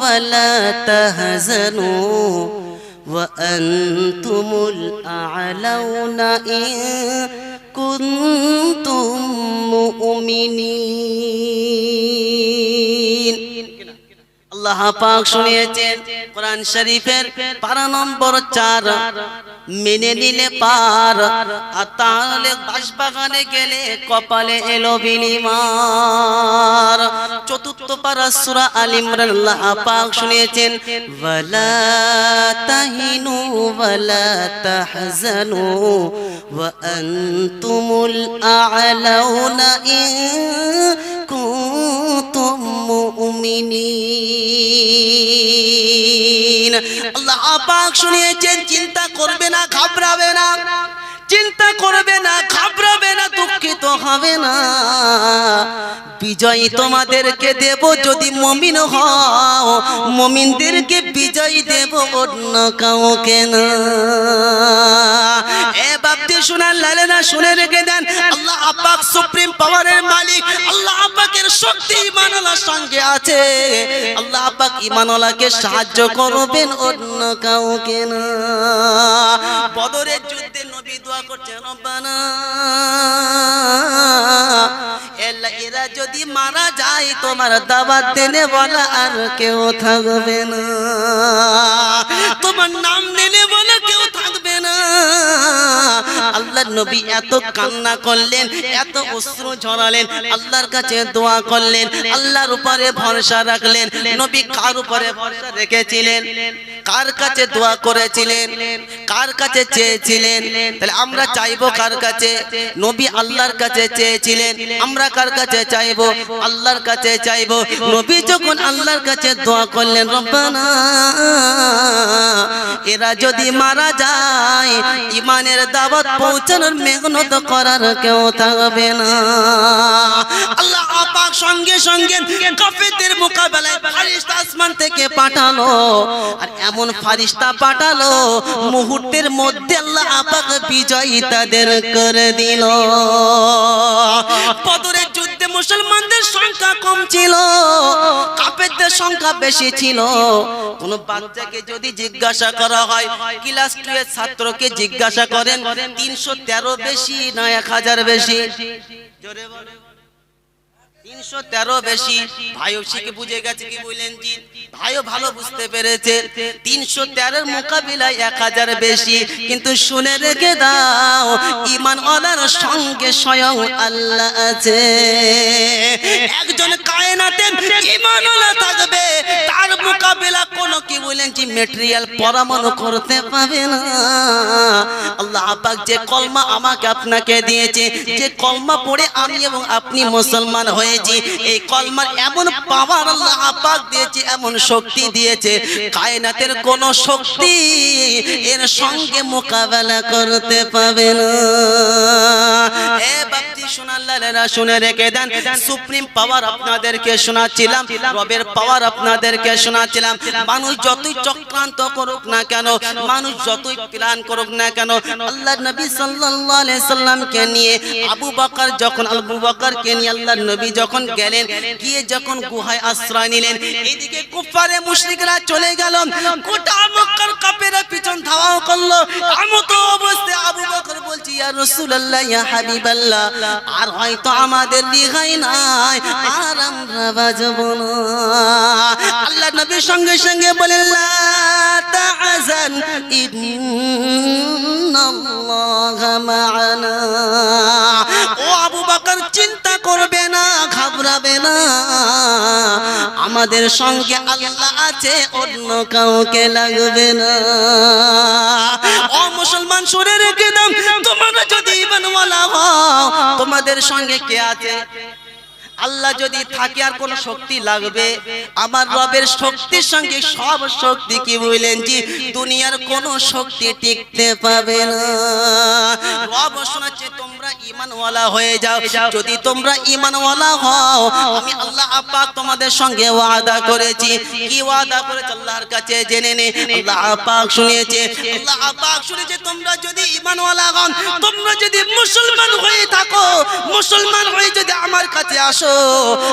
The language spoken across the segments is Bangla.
ولا تحزنوا وأنتم الأعلون إن كنتم مؤمنين আল্লাহ পাক শুনিয়েছেন কোরআন শরীফের পারা নম্বর 4 মেনে নিলে পার আর তাহলে বাসবাগানে গেলে কপালে এলো বিলিমার চতুর্থ পারা সূরা আল ইমরান আল্লাহ পাক শুনিয়েছেন ওয়ালা তাহিনু ওয়ালা তাহজানু ওয়া আনতুমুল আ'লাউনা ইন কুনতুম মুমিনিন আল্লাহ পাক শুনিয়েছেন চিন্তা করবে না ঘাবড়াবে না চিন্তা করবে না ঘাবড়াবে না দুঃখিত হবে না বিজয় তোমাদেরকে দেব যদি মুমিন হও মুমিনদেরকে বিজয় দেব অন্য কাউকে না এ বাপজি শুনান লালেনা শুনে রেখে দেন আল্লাহ পাক সুপ্রিম পাওয়ারের মালিক আল্লাহ পাকের শক্তি ঈমানওয়ালার সঙ্গে আছে আল্লাহ পাক ঈমানওয়ালাকে সাহায্য করবেন অন্য কাউকে না বদরের যুদ্ধে নবী দোয়া করছেন রব্বানা এরা যদি মারা যায় তোমার দাওয়াত দেনে বলা আর কেউ থাকবে না তোমার নাম নেনে বলা কেউ থাকবে না আল্লাহর নবী এত কান্না করলেন এত অশ্রু ঝরালেন আল্লাহর কাছে দোয়া করলেন আল্লাহর উপরে ভরসা রাখলেন নবী কার উপরে ভরসা রেখেছিলেন কার কাছে দোয়া করেছিলেন কার কাছে চেয়েছিলেন তাহলে আমরা চাইবো কার কাছে নবী আল্লাহর কাছে চেয়েছিলেন আমরা কার কাছে চাইবো আল্লাহর কাছে চাইবো নবী যখন আল্লাহর কাছে দোয়া করলেন রব্বানা এরা যদি মারা যায় ঈমানের দাওয়াত পৌঁছানোর মেহনত করার কেউ থাকবে না আল্লাহ পাক সঙ্গে সঙ্গে কাফেরদের মোকাবেলায় ফেরেশতা আসমান থেকে পাঠালো আর এমন ফেরেশতা পাঠালো মুহূর্তের মধ্যে আল্লাহ পাক বিজয়ী তাদের করে দিল বদরের যুদ্ধে মুসলমানদের সংখ্যা কম ছিল কাফেরদের সংখ্যা বেশি ছিল কোন বাচ্চাকে যদি জিজ্ঞাসা করা হয় ক্লাস 2 এর ছাত্রকে জিজ্ঞাসা করেন 313 বেশি না 1000 বেশি জোরে বলেন 313 বেশি ভাইও শিখে বুঝে গেছে কি বলেন জি ভাইও ভালো বুঝতে পেরেছে 313 এর মোকাবিলায় 1000 বেশি কিন্তু শুনে রেখে দাও ঈমানওয়ালার সঙ্গে স্বয়ং আল্লাহ আছে একজন কায়নাতের ঈমানওয়ালা থাকবে তার মোকাবিলা কোনো কি বলেন জি ম্যাটেরিয়াল পরমাণু করতে পাবে না আল্লাহ পাক যে কলমা আমাকে আপনাকে দিয়েছে যে কলমা পড়ে আমি এবং আপনি মুসলমান হয়ে এই কলমার এমন পাওয়ার আল্লাহ পাক দিয়েছে এমন শক্তি দিয়েছে কায়নাতের কোন শক্তি এর সঙ্গে মোকাবেলা করতে পাবে না এ বাপজি শোনাল্লাহরা শুনে রেখে দেন সুপ্রিম পাওয়ার আপনাদেরকে শোনাচ্ছিলাম রবের পাওয়ার আপনাদেরকে শোনাচ্ছিলাম মানুষ যতই চক্রান্ত করুক না কেন মানুষ যতই প্ল্যান করুক না কেন আল্লাহর নবী সাল্লাল্লাহু আলাইহি সাল্লামকে নিয়ে আবু বকর যখন আবু বকরকে নিয়ে আল্লাহর নবী যখন গেলেন গিয়ে যখন গুহায় আশ্রয় নিলেন এইদিকে কুফারে মুশরিকরা চলে গেল গোটা মক্কার কাফেররা পিছন ধাওয়া করলো এমত অবস্থায় আবু বকর বলছি ইয়া রাসূলুল্লাহ ইয়া হাবিবাল্লাহ আর হয়তো আমাদের রিহাই নাই আর আমরা বাঁচবো না আল্লাহর নবী সঙ্গে সঙ্গে বলেন লা তাহজান ইন্নাল্লাহা মা'ানা ও আবু বকর চিন্তা করবে না ঘাবড়াবে না আমাদের সঙ্গে আল্লাহ আছে অন্য কাউকে লাগবে না ও মুসলমান শুনে রেখে দাও তোমরা যদি ঈমানওয়ালা হও তোমাদের সঙ্গে কে আছে আল্লাহ যদি থাকে আর কোন শক্তি লাগবে আমার রবের শক্তির সঙ্গে সব শক্তি কি বলেন জি দুনিয়ার কোন শক্তি টিকতে পাবে না রব শোনাচ্ছে তোমরা ঈমানওয়ালা হয়ে যাও যদি তোমরা ঈমানওয়ালা হও আমি আল্লাহ পাক তোমাদের সঙ্গে ওয়াদা করেছি কি ওয়াদা করেছে আল্লাহর কাছে জেনে নে আল্লাহ পাক শুনিয়েছে আল্লাহ পাক শুনিয়েছে তোমরা যদি ঈমানওয়ালা হও তোমরা যদি মুসলমান হয়ে থাকো মুসলমান হয়ে যদি আমার কাছে আসো আসো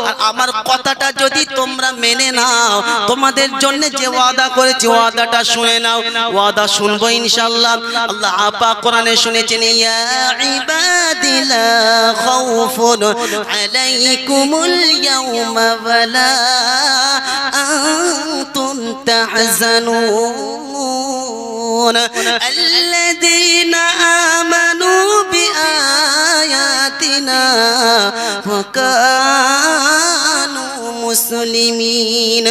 আর আমার কথাটা যদি তোমরা মেনে নাও তোমাদের জন্য যে ওয়াদা করেছি ওয়াদাটা শুনে নাও ওয়াদা শুনবো ইনশাআল্লাহ আল্লাহ পাক কোরআনে শুনেছেন ইয়া ইবাদি লা খাউফুন আলাইকুমুল ইয়াওমা ওয়ালা আনতুম তাহজানুন আল্লাযীনা আমানু বিআয়াতিনা ওয়া কানু মুসলিমিন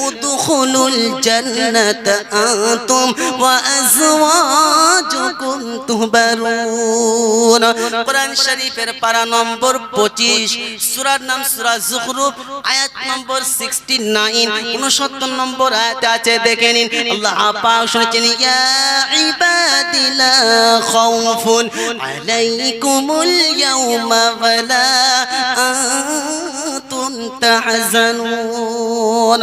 উদখুলুল জান্নাতা আনতুম ওয়া আজওয়াজুকুম তুহবারুন কোরআন শরীফের পারা নম্বর 25 সূরার নাম সূরা যুখরুফ আয়াত নম্বর 69 69 নম্বর আয়াতে আছে দেখে নিন আল্লাহ পাক শুনেছেন ইয়া ইবাদি লা খাউফুন আলাইকুমুল ইয়াওমা ওয়ালা আনতুম তাহজানুন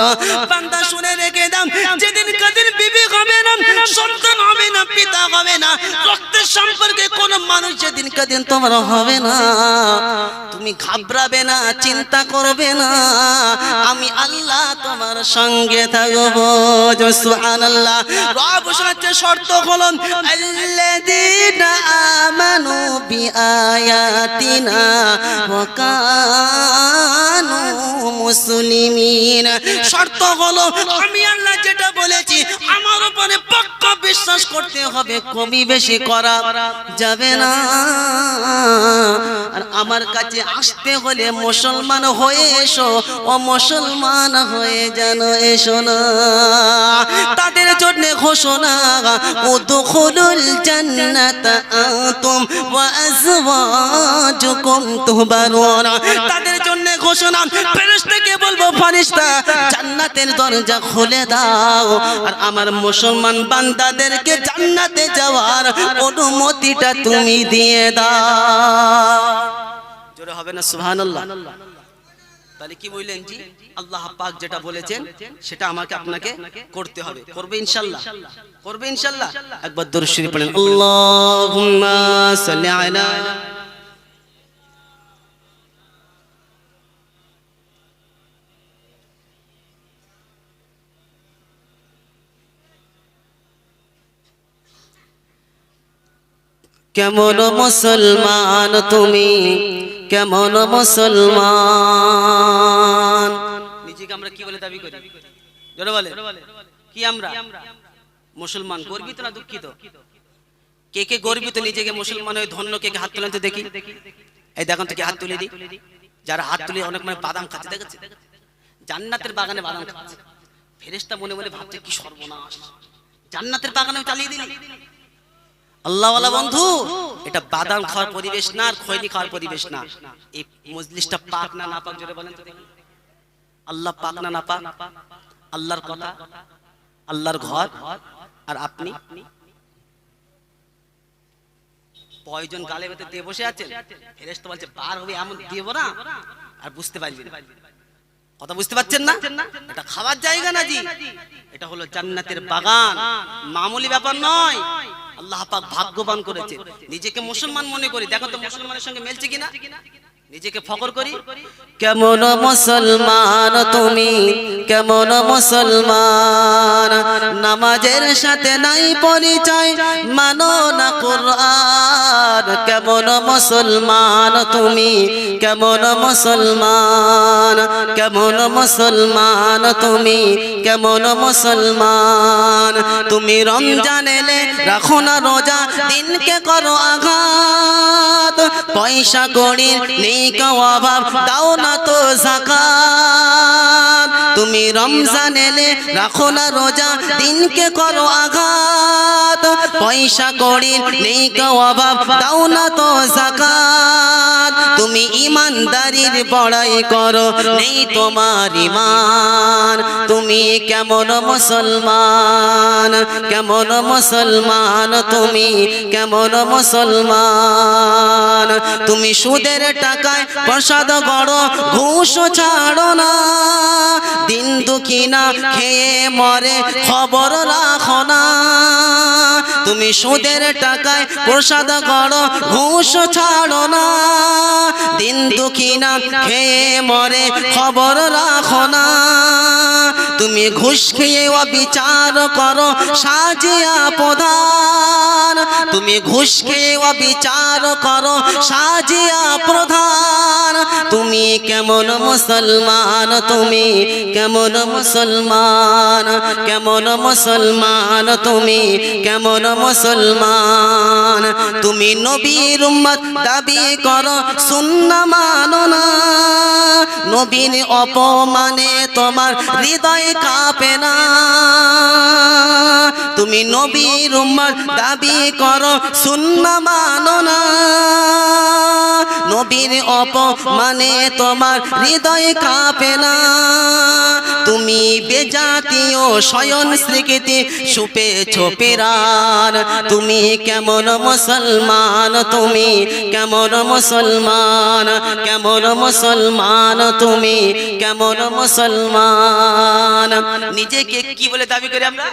বান্দা শুনে রেখে দাও যেদিন কাদের বিবি হবে না সন্তান হবে না পিতা হবে না রক্তের সম্পর্কে কোন মানুষ যেদিন কাদিন তোমার হবে না তুমি ঘাবড়াবে না চিন্তা করবে না আমি আল্লাহ তোমার সঙ্গে থাকবো সুবহানাল্লাহ রব সাথে শর্ত হলো আল্লাযীনা আমানু বিআয়াতিনা ওয়া কানু মুসলিমিন শর্ত হলো আমি আল্লাহ যেটা বলেছি আমার উপরে পাক্কা বিশ্বাস করতে হবে কমি বেশি করা যাবে না আর আমার কাছে আসতে হলে মুসলমান হয়ে এসো ও মুসলমান হয়ে যেন এসো না তাদের জন্য ঘোষণা উদখুলুল জান্নাতা আনতুম ওয়া আজওয়াজুকুম তুহবারুন তাদের জন্য ঘোষণা ফেরেশতাকে বলবো ফেরেশতা জান্নাতের দরজা খুলে দাও আর আমার মুসলমান বান্দাদেরকে জান্নাতে যাওয়ার অনুমতিটা তুমি দিয়ে দাও জোরে হবে না সুবহানাল্লাহ তাহলে কি বললেন জি আল্লাহ পাক যেটা বলেছেন সেটা আমাকে আপনাকে করতে হবে করবে ইনশাআল্লাহ করবে ইনশাআল্লাহ একবার দরুদ শরীফ পড়েন আল্লাহুম্মা সাল্লি আলা কেমন মুসলমান তুমি কেমন মুসলমান নিজেকে আমরা কি বলে দাবি করি জোরে বলে কি আমরা মুসলমান গর্বিত না দুঃখিত কে কে গর্বিত নিজেকে মুসলমান হয়ে ধন্য কে কে হাত তুলেন তো দেখি এই দেখুন তো কি হাত তুলে দি যারা হাত তুলে অনেক মানে বাদাম খাচ্ছে দেখেছে জান্নাতের বাগানে বাদাম খাচ্ছে ফেরেশতা মনে মনে ভাবছে কি সর্বনাশ জান্নাতের বাগানে চালিয়ে দিলি আল্লাহওয়ালা বন্ধু এটা বাদাম খাওয়ার পরিবেশ না আর খৈনি খাওয়ার পরিবেশ না এই মজলিসটা পাক না নাপাক জোরে বলেন তো দেখি আল্লাহ পাক না নাপাক আল্লাহর কথা আল্লাহর ঘর আর আপনি কয়জন গালে বেতে দিয়ে বসে আছেন ফেরেশতা বলছে বার হবে এমন দেব না আর বুঝতে পারবেন কথা বুঝতে পারছেন না এটা খাওয়ার জায়গা না জি এটা হলো জান্নাতের বাগান মামুলি ব্যাপার নয় আল্লাহ পাক ভাগ্যবান করেছে নিজেকে মুসলমান মনে করি দেখো তো মুসলমানের সঙ্গে মিলছে কিনা নিজেকে ফখর করি কেমন মুসলমান তুমি কেমন মুসলমান নামাজের সাথে নাই পরিচয় মানো না কুরআন কেমন মুসলমান তুমি কেমন মুসলমান কেমন মুসলমান তুমি কেমন মুসলমান তুমি রমজান এলে রাখো না রোজা দিনকে করো আঘাত পয়সা কড়ির নেই অভাব দাও না তো যাকাত তুমি রমজান এলে রাখো না রোজা দিনকে করো আঘাত পয়সা কড়ির নেই অভাব দাও না তো যাকাত তুমি ইমানদারির বড়াই করো নেই তোমার ঈমান তুমি কেমন মুসলমান কেমন মুসলমান তুমি কেমন মুসলমান তুমি সুদের টাকা টাকায় প্রসাদ গড়ো ঘুষ ছাড়ো না দিন দুঃখী না খেয়ে মরে খবর রাখো না তুমি সুদের টাকায় প্রসাদ গড়ো ঘুষ ছাড়ো না দিন দুঃখী না খেয়ে মরে খবর রাখো না তুমি ঘুষ খেয়ে অবিচার করো সাজিয়া প্রধান তুমি ঘুষ খেয়ে অবিচার করো সাজিয়া প্রধান তুমি কেমন মুসলমান তুমি কেমন মুসলমান কেমন মুসলমান তুমি কেমন মুসলমান তুমি নবীর উম্মত দাবি করো সুন্নাহ মানো না নবীর অপমানে তোমার হৃদয় কাঁপে না তুমি নবীর উম্মত দাবি করো সুন্নাহ মানো না নবীর অপমানে তোমার হৃদয় কাঁপে না তুমি বেজাতীয় শয়ন স্বীকৃতি সুপেছ প্রাণ তুমি কেমন মুসলমান তুমি কেমন মুসলমান কেমন মুসলমান তুমি কেমন মুসলমান নিজেকে কি বলে দাবি করি আমরা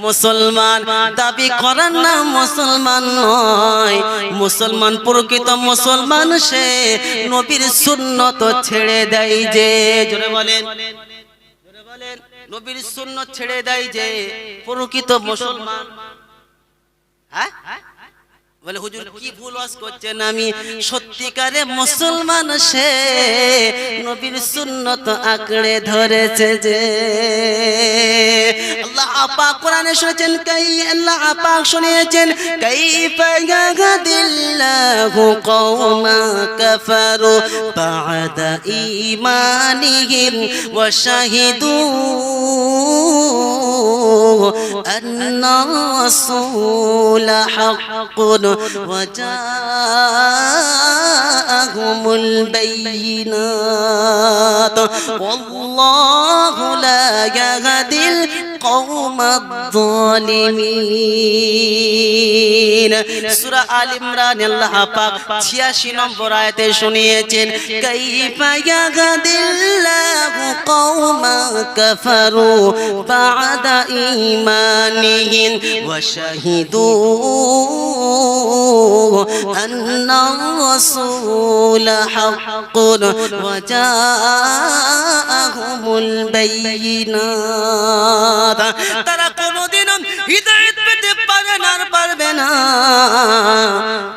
মুসলমান দাবি করার না মুসলমান নয় মুসলমান প্রকৃত মুসলমান সে নবীর সুন্নত ছেড়ে দেয় যে জোরে বলেন নবীর সুন্নত ছেড়ে দেয় যে প্রকৃত মুসলমান হ্যাঁ বলে হুজুর কি ভুল ওয়াজ করছেন আমি সত্যিকারে মুসলমান সে নবীর সুন্নত আঁকড়ে ধরেছে যে আল্লাহ পাক কোরআনে শুনেছেন আল্লাহ পাক শুনিয়েছেন কাইফা ইয়াহদিল্লাহু কওমা কাফারু বা'দা ঈমানিহিম ওয়া শাহিদু আন্না রাসূলা হাক্কুন وجاءهم البينات والله لا يهدي القوم الظالمين সূরা আল ইমরান আল্লাহ পাক 86 নম্বর আয়াতে শুনিয়েছেন কাইফা ইয়াহদিল্লাহু কওমা কাফারু বা'দা ঈমানিহিম ওয়া শাহিদু أن الرسول حق وجاءهم البينات তারা কোনদিনও হিদায়াত পেতে পারবে না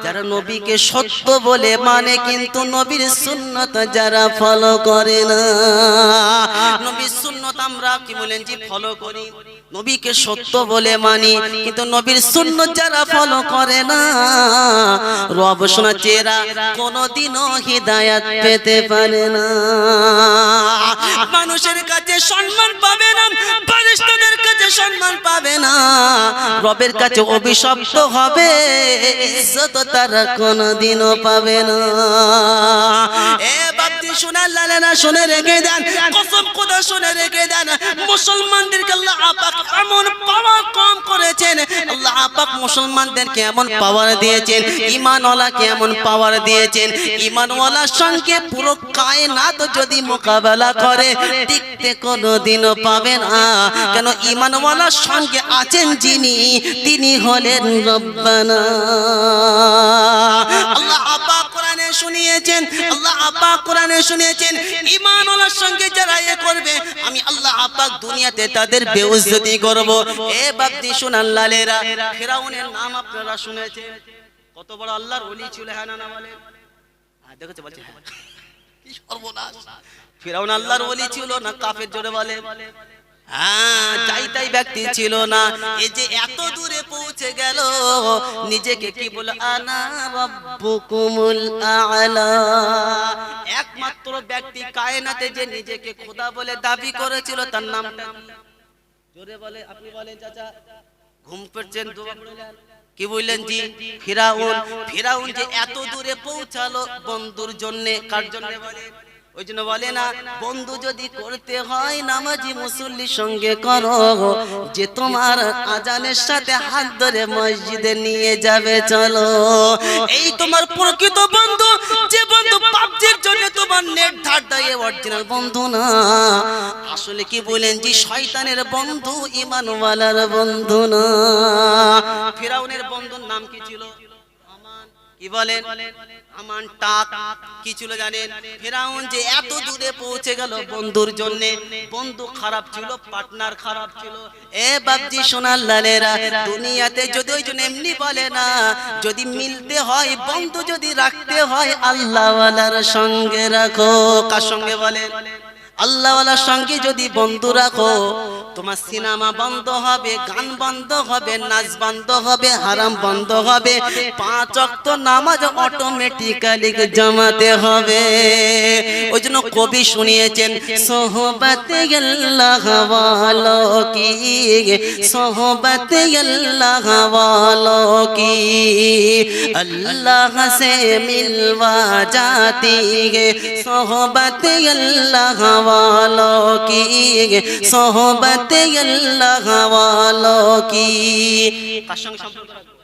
যারা নবীকে সত্য বলে মানে কিন্তু নবীর সুন্নাত যারা ফলো করে না নবীর সুন্নাত আমরা কি বলেন জি ফলো করি নবীকে সত্য বলে মানি কিন্তু নবীর সুন্নাত যারা ফলো করে না রব শোনাচ্ছে এরা কোনদিনও হিদায়াত পেতে পারে না মানুষের কাছে সম্মান পাবে না ফেরেশতাদের কাছে সম্মান পাবে না রবের কাছে অভিশপ্ত হবে ইজ্জত তারা কোনদিনও পাবে না এ বাপজি শোনার লালেনা শুনে রেখে দেন কসম খোদা শুনে রেখে দেন মুসলমানদেরকে আল্লাহ পাক এমন পাওয়ার কম করেছেন আল্লাহ পাক মুসলমানদেরকে এমন পাওয়ার দিয়েছেন ঈমানওয়ালাকে এমন পাওয়ার দিয়েছেন ঈমানওয়ালার সঙ্গে পুরো কায়নাত যদি মোকাবেলা করে টিকতে কোনোদিনও পাবে না কেন ঈমানওয়ালার সঙ্গে আছেন যিনি তিনি হলেন রব্বানা আল্লাহ পাক কোরআনে শুনিয়েছেন আল্লাহ পাক কোরআনে শুনিয়েছেন ঈমানওয়ালার সঙ্গে যারা এ করবে আমি আল্লাহ পাক দুনিয়াতে তাদের বেইজ্জতি করব এ বাপজি শুনান লালেরা ফিরাউনের নাম আপনারা শুনেছেন কত বড় আল্লাহর ওলি ছিল হ্যাঁ না বলে দেখেছে বলছে হ্যাঁ কি সর্বনাশ ফিরাউন আল্লাহর ওলি ছিল না কাফের জোরে বলে হ্যাঁ যাই তাই ব্যক্তি ছিল না এই যে এত দূরে পৌঁছে গেল নিজেকে কি বলে আনা রাব্বুকুমুল আ'লা একমাত্র ব্যক্তি কায়নাতে যে নিজেকে খোদা বলে দাবি করেছিল তার নামটা জোরে বলে আপনি বলেন চাচা ঘুম পেছেন দোয়া বললেন কি বললেন জি ফিরাউন যে এত দূরে পৌঁছালো বন্ধুর জন্য কার জন্য বলে ওই জন্য বলে না, বন্ধু যদি করতে হয় নামাজি মুসল্লির সঙ্গে করো, যে তোমার আজানের সাথে হাত ধরে মসজিদে নিয়ে যাবে চলো। এই তোমার প্রকৃত বন্ধু। যে বন্ধু পাবজির জন্য তোমার নেট ধার দেয় অরিজিনাল বন্ধু না। আসলে কি বলেন যে শয়তানের বন্ধু, ঈমানওয়ালার বন্ধু না। ফিরাউনের বন্ধুর নাম কি ছিল? কি বলেন? আমান টাক। কি ছিল জানেন? ফিরাউন যে এত দূরে পৌঁছে গেল বন্ধুর জন্য, বন্ধু খারাপ ছিল, পার্টনার খারাপ ছিল। এ বাপজি সোনার লালেরা, দুনিয়াতে যদি ওই জন্য এমনি বলে না, যদি মিলতে হয় বন্ধু, যদি রাখতে হয় আল্লাহওয়ালার সঙ্গে রাখো। কার সঙ্গে বলেন? আল্লাহওয়ালার সঙ্গে যদি বন্ধু রাখো, তোমার সিনেমা বন্ধ হবে, গান বন্ধ হবে, নাচ বন্ধ হবে, হারাম বন্ধ হবে, 5 ওয়াক্ত নামাজ অটোমেটিক্যালি জমাতে হবে। ওই জন্য কবি শুনিয়েছেন, সোহবতে আল্লাহ ওয়ালো কি, সোহবতে আল্লাহ ওয়ালো কি, আল্লাহ সে মিলवा जाती है, सोहबते अल्लाह वालों की, सोहबते अल्लाह वालों की। কার সঙ্গে সম্পর্ক রাখবো?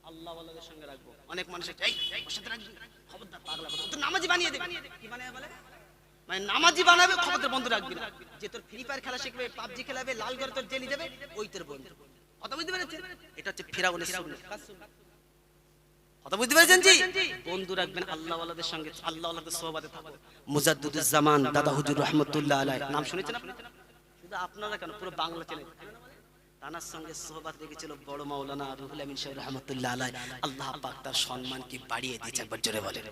আল্লাহ ওয়ালাদের সঙ্গে রাখবো। অনেক মানুষ এই ওর সাথে রাখবি, খবরদার পাগলা কথা, তো নামাজি বানিয়ে দেবে। কি বানায় বলে? মানে নামাজি বানাবে, খবরদার বন্ধু রাখবি না। যে তোর ফ্রি ফায়ার খেলা শিখবে, পাবজি খেলাবে, লাল ঘরে তোর জেলি দেবে, ওই তোর বন্ধু। কথা বুঝতে পেরেছেন? এটা হচ্ছে ফিরাউনের সুন্নাত। কথা বুঝতে পেরেছেন জি? বন্ধু রাখবেন আল্লাহওয়ালাদের সঙ্গে, আল্লাহওয়ালাদের সোহবতে থাকো। মুজাদ্দিদুজ জামান দাদা হুজুর রাহমাতুল্লাহ আলাইহি নাম শুনেছেন আপনারা? শুধু আপনারা কেন, পুরো বাংলা চ্যানেল। তানার সঙ্গে সোহবত রেখেছিল বড় মাওলানা রুহুল আমিন সাহেব রাহমাতুল্লাহ আলাইহি। আল্লাহ পাক তার সম্মানকে বাড়িয়ে দিয়েছে, একবার জোরে বলেন।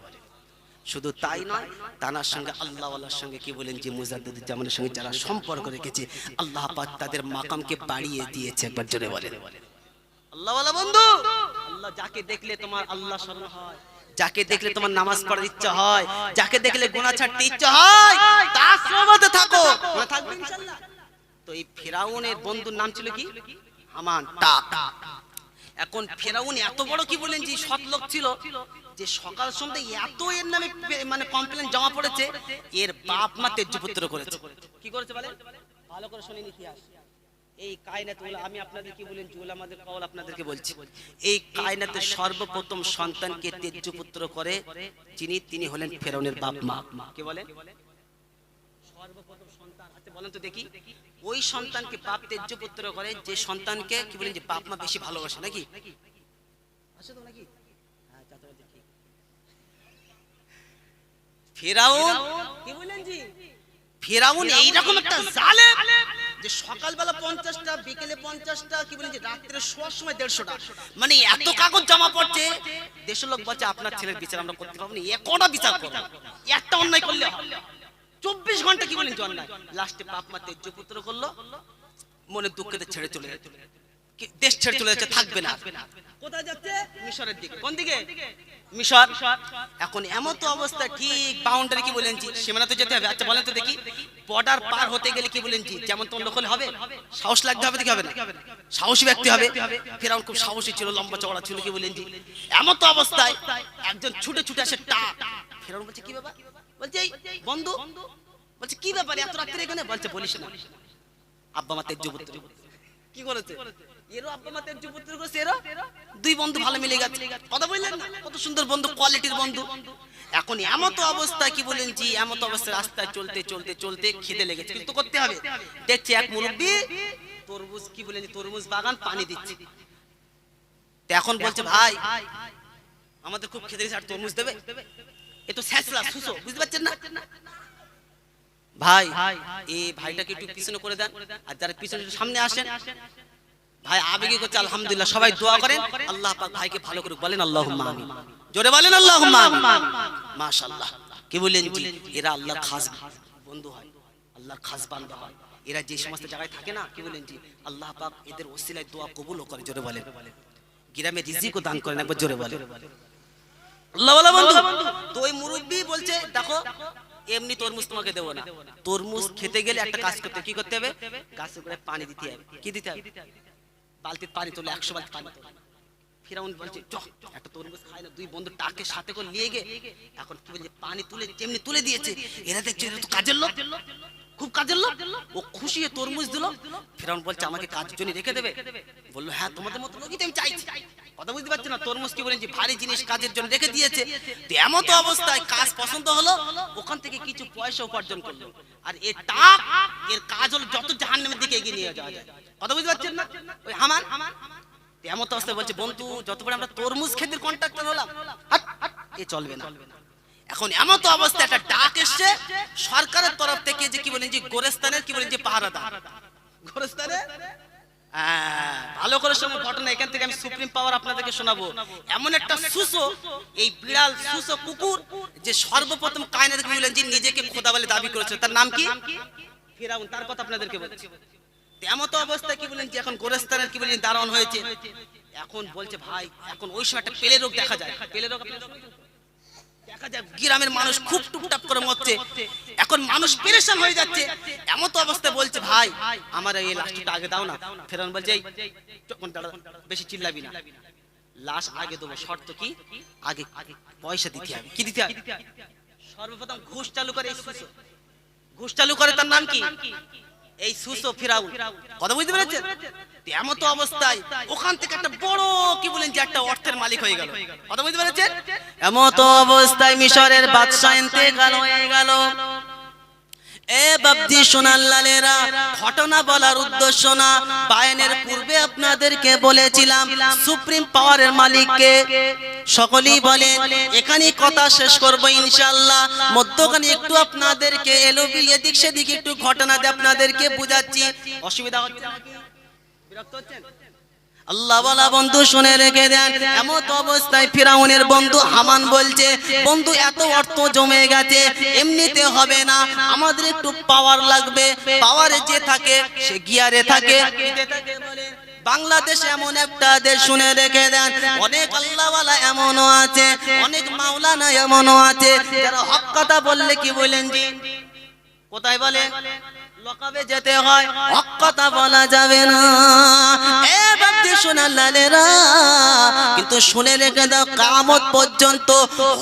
শুধু তাই নয়, তানার সঙ্গে আল্লাহওয়ালার সঙ্গে কি বলেন যে মুজাদ্দিদুজ জামানের সঙ্গে যারা সম্পর্ক রেখেছে, আল্লাহ পাক তাদের মাকামকে বাড়িয়ে দিয়েছে, একবার জোরে বলেন। আল্লাহওয়ালা বন্ধু, আল্লাহ যাকে দেখলে তোমার আল্লাহ স্মরণ হয়, যাকে দেখলে তোমার নামাজ পড়ার ইচ্ছা হয়, যাকে দেখলে গুনাহ ছাড়তে ইচ্ছা হয়, তার সোহবতে থাকো, গুনাহ থাকবে ইনশাআল্লাহ। তো এই ফিরাউনের বন্ধুর নাম ছিল কি? হামান টাক। এখন ফিরাউন এত বড় কি বলেন যে সৎ লোক ছিল, যে সকাল সন্ধ্যা এত এর নামে মানে কমপ্লেন জমা পড়েছে, এর বাপ মা তেজ্যপুত্র করেছে। কি করেছে বলেন? ভালো করে শুনে ইতিহাস। এই কায়নাতুল, আমি আপনাদের কি বলেন যে উলামাদের কওল আপনাদেরকে বলছি, এই কায়নাতের সর্বপ্রথম সন্তানকে তেজ্যপুত্র করে যিনি, তিনি হলেন ফিরাউনের বাপ মা। কে বলেন? সর্বপ্রথম সন্তান। আচ্ছা বলেন তো দেখি, ওই সন্তানকে বাপ তেজ্যপুত্র করে যে সন্তানকে কি বলেন যে বাপ মা বেশি ভালোবাসে, নাকি? আছে তো নাকি? হ্যাঁ, চাচা দেখি ফিরাউন কি বলেন জি? ফিরাউন এইরকম একটা জালেম যে সকালবেলা 50টা, বিকেলে 50টা, কি বলেন যে রাত্রে শোয়ার সময় 150টা, মানে এত কাগজ জমা পড়ছে। দেশের লোক বলছে আপনার ছেলের বিচার আমরা করতে পারবো না, একটা বিচার করবো, একটা অন্যায় করলে 24 ঘন্টা কি বলেন যে অন্যায়। লাস্টে বাপ মা তেজ্যপুত্র করলো, মনে দুঃখেতে ছেড়ে চলে যাচ্ছে, দেশ ছেড়ে চলে যাচ্ছে, থাকবে না। কোথায় যাচ্ছে? মিশরের দিকে। কোন দিকে? মিশর। এখন এমন তো অবস্থা, ঠিক বাউন্ডারি কি বলেন জি সীমানাতে যেতে হবে। আচ্ছা বলেন তো দেখি, বর্ডার পার হতে গেলে কি বলেন জি যেমন তোর লোক হলে হবে, সাহস লাগতে হবে, দেখি হবে না, সাহসী ব্যক্তি হবে। ফিরাউন খুব সাহসী ছিল, লম্বা চওড়া ছিল, কি বলেন জি। এমন তো অবস্থায় একজন ছুটে ছুটে আসে, টাক। ফিরাউন বলছে কি ব্যাপার? বলছে এই বন্ধু। বলছে কি ব্যাপার এত রাত্রে এখানে? বলছে বলিস না, আব্বা মা তেজ্যপুত্র। কি করেছে? এরও আব্বা মা তেজ্যপুত্র করেছে, এরও দুই বন্ধু ভালো মিলে গেছে। কথা বললেন না? কত সুন্দর বন্ধু, কোয়ালিটির বন্ধু। এখন এমন তো অবস্থা কি বলেন জি, এমন তো অবস্থা রাস্তায় চলতে চলতে চলতে খিদে লেগেছে, কিন্তু করতে হবে। দেখছি এক মুরব্বি তরমুজ, কি বলেন তরমুজ বাগান পানি দিচ্ছে। এখন বলছে ভাই আমাদের খুব খিদে লেগেছে, আর তরমুজ দেবে? এ তো স্যাঁচলা সুসো, বুঝতে পারছেন না? ভাই এই ভাইটাকে একটু পিছনে করে দেন, আর যারা পিছনে সামনে আসেন। ভাই আবেগে করছে আলহামদুলিল্লাহ, সবাই দোয়া করেন আল্লাহ পাক ভাইকে ভালো করুক, বলেন আল্লাহুম্মা আমিন, জোরে বলেন আল্লাহুম্মা আমিন। মাশাআল্লাহ, কি বলেন জি, এরা আল্লাহর খাস বন্ধু হয়, আল্লাহর খাস বান্দা হয়। এরা যে সমস্ত জায়গায় থাকে না, কি বলেন জি, আল্লাহ পাক এদের ওসিলায় দোয়া কবুল করে, জোরে বলেন। গ্রামে রিজিকও দান করেন, একবার জোরে বলেন আল্লাহ ওয়ালা বন্ধু। তো ওই মুরব্বি বলছে দেখো এমনি তরমুজ তোমাকে দেবো না, তরমুজ খেতে গেলে একটা কাজ করতে, কি করতে হবে? গাছে করে পানি দিতে হবে। কি দিতে হবে? বালতির পানি তোলে, 100 বালতি পানি তোলে। ফিরাউন বলছে চল একটা তরমুজ খাই না, দুই বন্ধু টাকে সাথে করে নিয়ে গে এখন কি বলছে পানি তুলে যেমনি তুলে দিয়েছে, এরা দেখছে এরা তো কাজের লোক, খুব কাজের লোক, ও খুশি হয়ে তরমুজ দিল। ফিরাউন বলছে আমাকে কাজের জন্য রেখে দেবে? বললো হ্যাঁ তোমাদের মতো লোকই তো আমি চাইছি। কথা বুঝতে পারছি না, তরমুজ কি বলেন যে ভারী জিনিস কাজের জন্য রেখে দিয়েছে। তো এমন তো অবস্থায় কাজ পছন্দ হলো, ওখান থেকে কিছু পয়সা উপার্জন করলো। আর এর টাক এর কাজ হলো যত জাহান্নামের দিকে এগিয়ে নিয়ে যাওয়া যায়। কথা বুঝতে পারছেন না? ওই হামান এমন তো অবস্থায় বলছে বন্ধু যত বড় আমরা তরমুজ খেতের কন্ট্রাক্টর হলাম, এ চলবে না। এখন এমন তো অবস্থা একটা ডাক এসছে সরকারের তরফ থেকে যে কি বলেন যে গোরস্তানের কি বলেন যে পাহারাদার, গোরস্তানে ভালো করে শোনার ঘটনা এখান থেকে আমি সুপ্রিম পাওয়ার আপনাদেরকে শোনাবো। এমন একটা সুসো, এই বিড়াল সুসো কুকুর যে সর্বপ্রথম কায়নাত কি বলেন যে নিজেকে খোদা বলে দাবি করেছে, তার নাম কি? ফিরাউন। তার কথা আপনাদেরকে বলছি। এমন তো অবস্থায় কি বলেন যে এখন গোরস্তানের কি বলেন দারণ হয়েছে। এখন বলছে ভাই এখন ওই সময় একটা পেলে রোগ দেখা যায়, পেলে রোগ দেখা যায় গ্রামের মানুষ খুব টুকটাপ করে মরছে, এখন মানুষ পেরেশান হয়ে যাচ্ছে। এমন তো অবস্থায় বলছে ভাই আমার এই লাশটা আগে দাও না। ফেরাউন বলছে বেশি চিল্লাবি না, লাশ আগে দেবো, শর্ত কি আগে পয়সা দিতে হবে। কি দিতে হবে? সর্বপ্রথম ঘুষ চালু করে, ঘুষ চালু করে, তার নাম কি? এই সুসো ফিরাউন। কথা বুঝতে পেরেছেন? এমন তো অবস্থায় ওখান থেকে একটা বড় কি বলেন যে একটা অর্থের মালিক হয়ে গেল। কথা বুঝতে পেরেছেন? এমন তো অবস্থায় মিশরের বাদশা ইন্তেকাল হয়ে গেল। এ বাবজি সোনার লালেরা, ঘটনা বলার উদ্দেশ্য না, বায়ানের পূর্বে আপনাদেরকে বলেছিলাম সুপ্রিম পাওয়ারের মালিককে সকলেই বলেন। এখানেই কথা শেষ করব ইনশাআল্লাহ। মধ্যখানে একটু আপনাদেরকে এলোবিল এদিক সেদিক একটু ঘটনা দিয়ে আপনাদেরকে বুঝাচ্ছি। অসুবিধা হচ্ছে নাকি? বিরক্ত হচ্ছেন? আল্লাহ ওয়ালা বন্ধু শুনে রেখে দেন। এমন অবস্থায় ফিরাউনের বন্ধু হামান বলছে বন্ধু এত অর্থ জমে গেছে, এমনিতে হবে না, আমাদের একটু পাওয়ার লাগবে। পাওয়ারে যে থাকে সে গিয়ারে থাকে। বাংলাদেশ এমন একটা দেশ, শুনে রেখে দেন, অনেক আল্লাহওয়ালা এমনও আছে, অনেক মাওলানা এমনও আছে যারা হক কথা বললে কি বলেন জি কোথায় বলে লকাবে যেতে হয়, হক কথা বলা যাবে না। এ বাপজি সোনার লালেরা, কিন্তু শুনে রেখে দাও কিয়ামত পর্যন্ত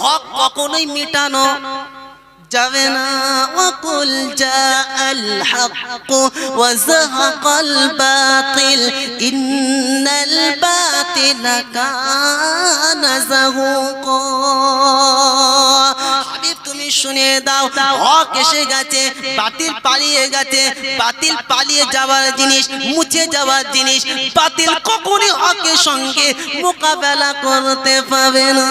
হক কখনোই মিটানো যাবে না। ওয়াকুল জাআল হক ওয়া যাহাকাল বাতিল ইন্নাল বাতিলা কানা যাহুকা। হাবিব তুমি শুনে দাও হক এসে গেছে, বাতিল পালিয়ে গেছে। বাতিল পালিয়ে যাওয়ার জিনিস, মুছে যাওয়ার জিনিস, বাতিল কখনোই হকের সঙ্গে মোকাবেলা করতে পারবে না।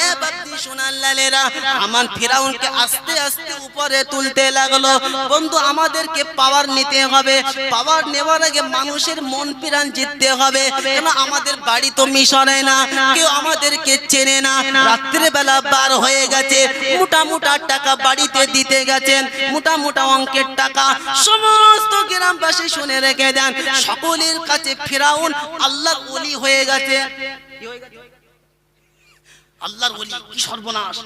এ বাপজি সোনার লালেরা, আমান ফিরাউনকে আস্তে আস্তে উপরে তুলতে লাগলো। বন্ধু আমাদেরকে পাওয়ার নিতে হবে, পাওয়ার নেওয়ার আগে মানুষের মন প্রাণ জিততে হবে। কেন আমাদের বাড়ি তো মিশরে না, কেউ আমাদেরকে চেনে না। রাত্রে বেলা বার হয়ে গেছে, মোটা মোটা টাকা বাড়িতে দিতে গেছেন, মোটা মোটা অঙ্কের টাকা। সমস্ত গ্রামবাসী শুনে রেখে দেন, সকলের কাছে ফিরাউন আল্লাহর ওলি হয়ে গেছে। কি হয়ে গেছে? আল্লাহর ওলি। কি সর্বনাশ!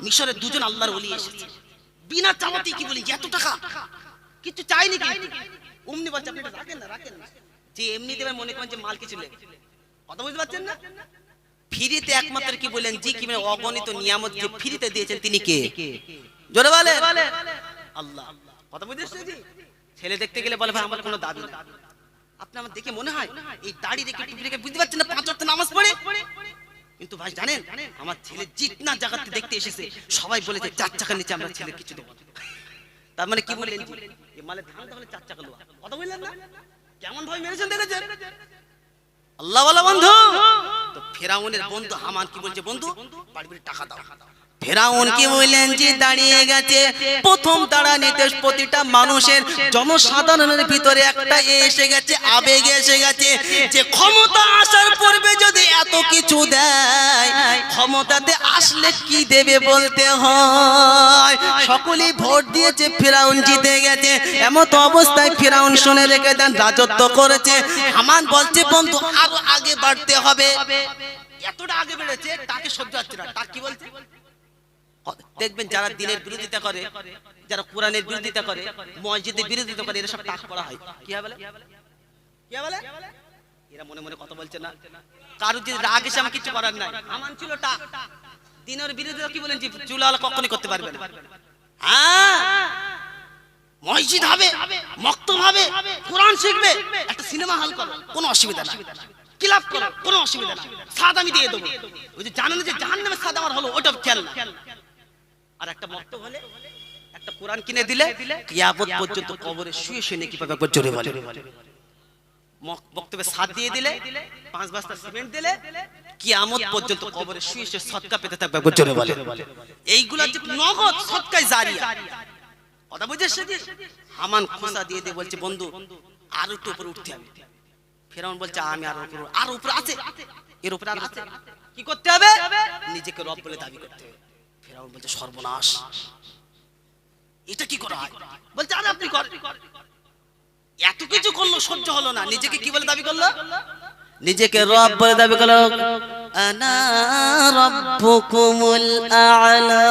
মিশরের দুজন আল্লাহর ওলি এসেছে বিনা চাওয়াতেই, কি বলি এত টাকা কিছু চাইনি, কিন্তু অমনি বলছে আপনি রাখেন না, রাখেন না, যে এমনি দেবেন মনে করেন যে মাল কিছু লেগে। কথা বুঝতে পারছেন না? ফ্রিতে একমাত্র কি বলেন জি কি মানে অগণিত নিয়ামত যে ফ্রিতে দিয়েছেন তিনি কে? জোরে বলে আল্লাহ। কথা বুঝতেছেন জি? ছেলে দেখতে গেলে বলে ভাই আমার কোনো দাবি না। আপনি আমার দেখে মনে হয় এই দাড়ি রেখে টুপি রেখে বুঝতে পারছেন না 5 ওয়াক্ত নামাজ পড়ে, কিন্তু ভাই জানেন আমার ছেলে জিতনা জায়গাতে দেখতে এসেছে, সবাই বলেছে 4 চাকার নিচে আমরা ছেলে কিছু দেব। তার মানে কি বললেন জি এই মালে ধান তাহলে 4 চাকা লোয়া। কথা বললেন না? কেমন ভাই মেরেছেন দেখেছেন আল্লাহ ওয়ালা বন্ধু। তো ফিরাউনের বন্ধু হামান কি বলছে বন্ধু বাড়ি বাড়ি টাকা দাও। ফেরাউন কি বললেন যে দাঁড়িয়ে গেছে। প্রথম দাঁড়ানিতে প্রতিটা মানুষের জনসাধারণের ভিতরে একটা এসে গেছে, আবেগ এসে গেছে যে ক্ষমতা আসার পূর্বে যদি এত কিছু দেয়, ক্ষমতাতে আসলে কি দেবে বলতে হয়। সকলেই ভোট দিয়েছে, ফিরাউন জিতে গেছে। এমন অবস্থায় ফিরাউন শুনে রেখে দেন রাজত্ব করেছে। হামান বলছে বন্ধু আরো আগে বাড়তে হবে। এতটা আগে বেড়েছে তাকে সহ্য হচ্ছে না। তাকে কি বলছে দেখবেন যারা দ্বীনের বিরোধিতা করে, যারা কোরআনের বিরোধিতা করে, মসজিদের বিরোধিতা করে, এরা সব টাক করা হয়। কি বলে? কি বলে? এরা মনে মনে কথা বলছে না, কারো যদি রাগ এসে আমার কিছু করার নাই, আমান ছিল টা দিনের বিরোধীরা কি বলেন যে চুলাল কখনোই করতে পারবে না। হ্যাঁ, মসজিদ হবে, মক্তব হবে, কোরআন শিখবে, একটা সিনেমা হল করো, কোনো অসুবিধা নাই, ক্লাব করো, কোনো অসুবিধা নাই, সাদ আমি দিয়ে দেবো। ওই যে জানেন যে জাহান্নামে সাদ আমার হলো, ওটা খেয়াল না। আর একটা মক্তব হলে একটা কোরআন কিনে দিলে কিয়ামত পর্যন্ত কবরে শুয়ে শুয়ে নেকি পাবে, একবার জোরে বলে। বক্তব্যে সাদ দিয়ে দিলে, 5 বস্তা সিমেন্ট দিলে কিয়ামত পর্যন্ত কবরে শুয়ে শুয়ে সদকা পেতে থাকবে, একবার জোরে বলে। এইগুলা যে নগদ সদকায়ে জারিয়া, কথা বুঝেছেন? হামান খোসা দিয়ে দিয়ে বলছে বন্ধু আর একটু উপরে উঠতে হবে। ফেরাউন বলছে আমি আর উপরে আছে, এর উপরে আর আছে, কি করতে হবে? নিজেকে রব বলে দাবি করতে হবে। ফেরাউন বলছে সর্বনাশ, এটা কি করা হয়? বলছে আরে আপনি করেন, এত কিছু করলো সহ্য হলো না, নিজেকে কি বলে দাবি করলো? নিজেকে রব বলে দাবি করলো, আনা রাব্বুকুমুল আ'লা।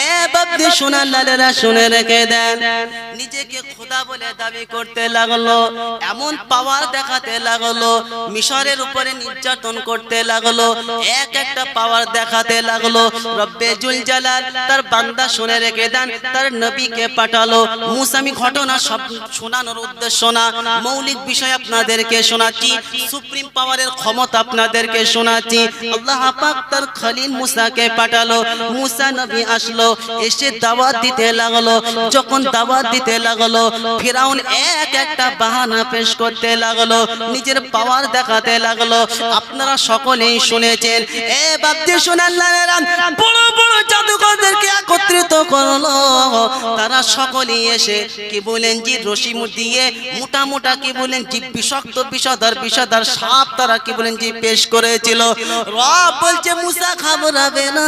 এ বাবদি শোনা লালেরা শুনে রেখে দেন, নিজেকে খোদা বলে দাবি করতে লাগলো, এমন পাওয়ার দেখাতে লাগলো, মিশরের উপরে নির্যাতন করতে লাগলো, এক একটা পাওয়ার দেখাতে লাগলো। রব্বে জুল জালাল তার বান্দা শুনে রেখে দেন, তার নবীকে পাঠালো। মুসা, আমি ঘটনা সব শোনানোর উদ্দেশ্য না, মৌলিক বিষয় আপনাদেরকে শোনাচ্ছি, সুপ্রিম পাওয়ারের ক্ষমতা আপনাদেরকে শোনাচ্ছি। আল্লাহ পাক তার খলিল মুসাকে পাঠালো। মুসা নবী আসলো, এসে দাওয়াত দিতে লাগলো। যখন দাওয়াত দিতে লাগলো, ফিরাউন এক একটা বাহানা পেশ করতে লাগলো, নিজের পাওয়ার দেখাতে লাগলো। আপনারা সকলেই শুনেছেন, এ বাপজি শোনান, বড় বড় জাদুকরদেরকে একত্রিত করলো। তারা সকলেই এসে কি বলেন জি রশি দিয়ে মোটা মোটা কি বলেন জি বিষাক্ত বিষধর সাপ তারা কি বলেন জি পেশ করেছিল। রব বলছে মুসা ঘাবড়াবে না,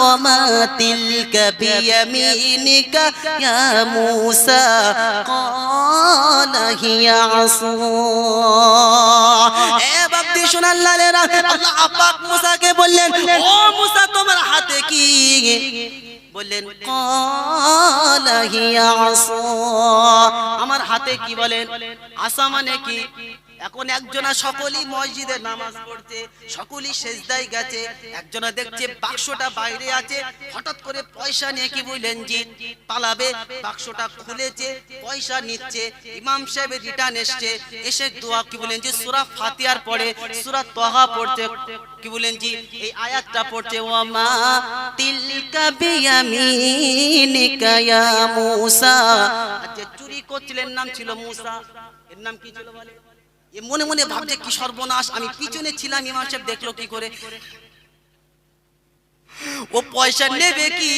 ওমা তিলকা বিয়ামিনিকা ইয়া মুসা ক্বালা হিয়া আসা। এ বাপজি শোনান লালেরা, আল্লাহ পাক মুসাকে বললেন, ও মুসা তোমার হাতে কি? বললেন ক্বালা হিয়া আসা। আমার হাতে কি? বলেন আসা মানে কি? এখন একজনা সকলেই মসজিদে নামাজ পড়ছে, সকলেই সেজদায় গেছে, একজনা দেখছে বাক্সটা বাইরে আছে, হঠাৎ করে পয়সা নিয়ে কি বললেন জি পালাবে, বাক্সটা খুলেছে, পয়সা নিচ্ছে, ইমাম সাহেবের রিটার্ন এসছে, এসে দোয়া কি বলেন জি সূরা ফাতিহার পড়ে সূরা তাহা পড়ছে, কি বলেন জি এই আয়াতটা পড়ছে, ওয়ামা তিলকা বিয়ামিনিকা ইয়া মুসা। আচ্ছা, চুরি করছিলেন নাম ছিল মুসা, এর নাম কি ছিল বলে? এ মনে মনে ভাবছে কি সর্বনাশ, আমি পিছনে ছিলাম, ইমাম সাহেব দেখলো কি করে? ও পয়সা নেবে কি,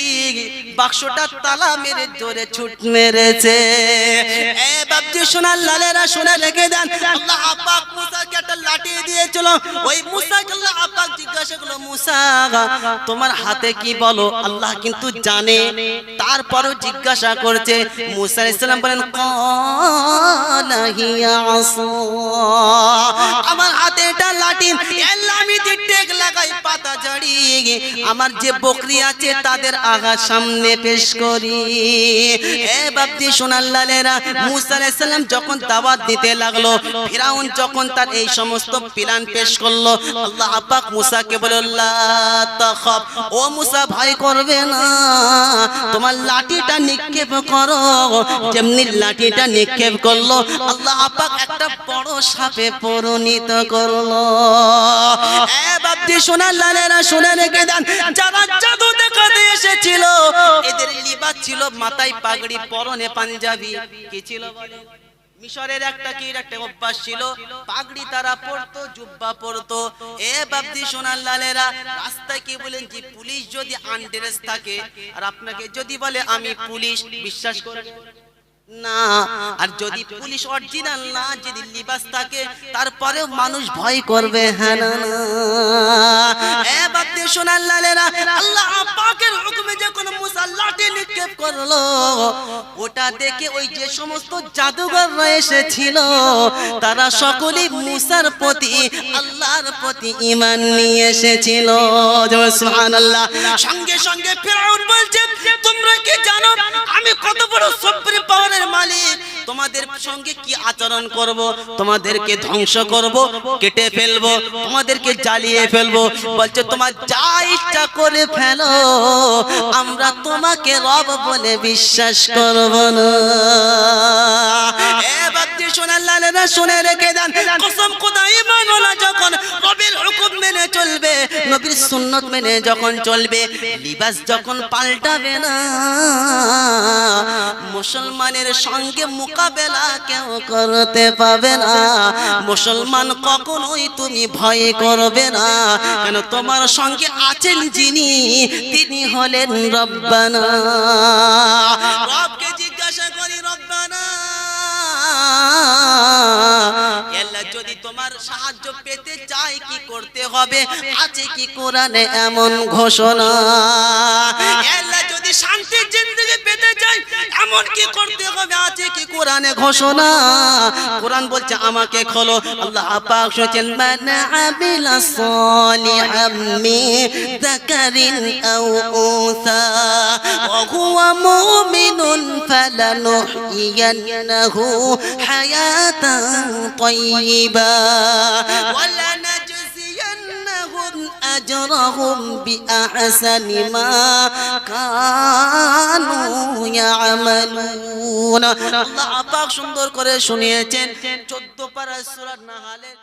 বাক্সটা তালা মেরে জোরে ছুট মেরেছে। এ বাপজি শোনার লালেরা শুনে রেখে দেন, আল্লাহ পাক মুসাকে একটা লাঠি দিয়েছিল। ওই মুসাকে আল্লাহ পাক জিজ্ঞাসা করলো, মুসা তোমার হাতে কি? বলো। আল্লাহ কিন্তু জানে, তারপরেও জিজ্ঞাসা করছে। মুসা আলাইহিস সালাম বলেন ক্বালা হিয়া আসা। আমার হাতে এটা লাঠি, আমি টেক লাগাই পাতা ঝাড়ি, আমার যে বকরি আছে তাদের আগা সামনে পেশ করি। এ বাপজি শোনার লালেরা, মুসা আলাইহিস সালাম যখন দাওয়াত দিতে লাগলো, ফিরাউন যখন তার এই সমস্ত প্ল্যান পেশ করলো, আল্লাহ পাক মুসাকে বলল, লা তাখাফ, ও মুসা ভয় করবে না, তোমার লাঠিটা নিক্ষেপ করো। যেমনি লাঠিটা নিক্ষেপ করলো, আল্লাহ পাক একটা বড় সাপে পরিণত করলো। এ বাপজি শোনার লালেরা শুনে রেখে দেন, যারা জাদু দেখাতে এসেছিল, এদের লিবাস ছিল মাথায় পাগড়ি, পরনে পাঞ্জাবি, কি ছিল বলেন? মিশরের একটা অভ্যাস ছিল, পাগড়ি তারা পরতো, জুব্বা পরতো। এ বাপজি সোনার লালেরা, রাস্তায় কি বলেন যে পুলিশ যদি আনড্রেস থাকে আর আপনাকে যদি বলে আমি পুলিশ, বিশ্বাস করবেন না। আর যদি পুলিশ অরিজিনাল না, যদি লিবাস থাকে, তারপরেও মানুষ ভয় করবে। হ্যাঁ না? এ বাপজি সোনার লালেরা, আল্লাহ পাকের হুকুমে যখন মুসা লাঠি নিক্ষেপ করলো, ওটা দেখে ওই যে সমস্ত জাদুঘররা এসেছিল, তারা সকলেই মুসার প্রতি, আল্লাহর প্রতি ঈমান নিয়ে এসেছিল। সুবহানাল্লাহ। সঙ্গে সঙ্গে ফিরআউন বলছে, তোমরা কি জানো আমি কত বড় সুপ্রিম পাওয়ারের মালিক? তোমাদের সঙ্গে কি আচরণ করব, তোমাদেরকে ধ্বংস করব, কেটে ফেলবো, তোমাদেরকে জ্বালিয়ে ফেলবো। বলছে তোমার যা ইচ্ছা করে ফেলো, আমরা তোমাকে রব বলে বিশ্বাস করব না। এ বাচ্চা শোনার লালেরা শুনে রেখে দেন, কসম খোদা ঈমানওয়ালা যখন রবের হুকুম মেনে চলবে, নবীর সুন্নত মেনে যখন চলবে, লিবাস যখন পাল্টাবে না, মুসলমানের সঙ্গে মোকাবেলা কেউ করতে পাবে না। মুসলমান কখনোই তুমি ভয় করবে না, কেন তোমার সঙ্গে আছেন যিনি, তিনি হলেন রব্বানা। রবকে জিজ্ঞাসা করি, রব্বানা আল্লাহ যদি তোমার সাহায্য পেতে চায় কি করতে হবে? আছে কি কোরআনে এমন ঘোষণা? আল্লাহ যদি শান্তির জিন্দেগি পেতে চায় এমন কি করতে হবে? আছে কি কোরআনে ঘোষণা? কোরআন বলছে আমাকে খোলো। আল্লাহ পাক বলেন মান আমিলা সালিহাম মিন যাকারিন আও উনসা ওয়া হুয়া মুমিনুন ফালানুহইয়ান্নাহু হায়াতান তাইয়্যিবা ওয়া লানাজজিয়ান্নাহুম আজরাহুম বিআহসানি মা কানু ইয়ামালুন। আল্লাহ পাক সুন্দর করে শুনিয়েছেন 14 পারা সূরা নাহলের